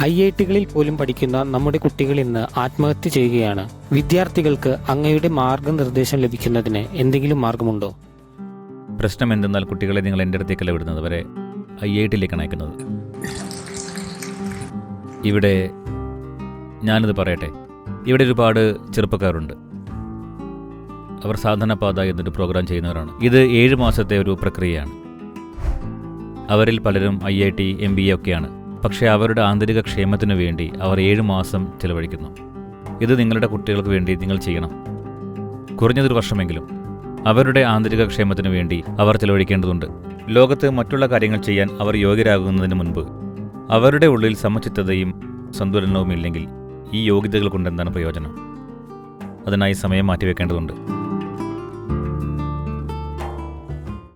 IITകളിൽ പോലും പഠിക്കുന്ന നമ്മുടെ കുട്ടികൾ ഇന്ന് ആത്മഹത്യ ചെയ്യുകയാണ്. വിദ്യാർത്ഥികൾക്ക് അങ്ങയുടെ മാർഗനിർദ്ദേശം ലഭിക്കുന്നതിന് എന്തെങ്കിലും മാർഗമുണ്ടോ? പ്രശ്നം എന്തെന്നാൽ കുട്ടികളെ നിങ്ങൾ എൻ്റെ അടുത്തേക്കല്ല വിടുന്നത്, അവരെ IITയിലേക്കാണ് അയക്കുന്നത്. ഇവിടെ ഞാനിത് പറയട്ടെ, ഇവിടെ ഒരുപാട് ചെറുപ്പക്കാരുണ്ട്. അവർ സാധനപാത എന്നൊരു പ്രോഗ്രാം ചെയ്യുന്നവരാണ്. ഇത് 7 മാസത്തെ ഒരു പ്രക്രിയയാണ്. അവരിൽ പലരും IIT MBA ഒക്കെയാണ്. പക്ഷേ അവരുടെ ആന്തരിക ക്ഷേമത്തിനു വേണ്ടി അവർ 7 മാസം ചിലവഴിക്കുന്നു. ഇത് നിങ്ങളുടെ കുട്ടികൾക്ക് വേണ്ടി നിങ്ങൾ ചെയ്യണം. കുറഞ്ഞതൊരു വർഷമെങ്കിലും അവരുടെ ആന്തരിക ക്ഷേമത്തിനു വേണ്ടി അവർ ചിലവഴിക്കേണ്ടതുണ്ട്. ലോകത്ത് മറ്റുള്ള കാര്യങ്ങൾ ചെയ്യാൻ അവർ യോഗ്യരാകുന്നതിന് മുൻപ് അവരുടെ ഉള്ളിൽ സമചിത്തതയും സന്തുലനവും ഇല്ലെങ്കിൽ ഈ യോഗ്യതകൾ കൊണ്ട് എന്താണ് പ്രയോജനം? അതിനായി സമയം മാറ്റിവെക്കേണ്ടതുണ്ട്.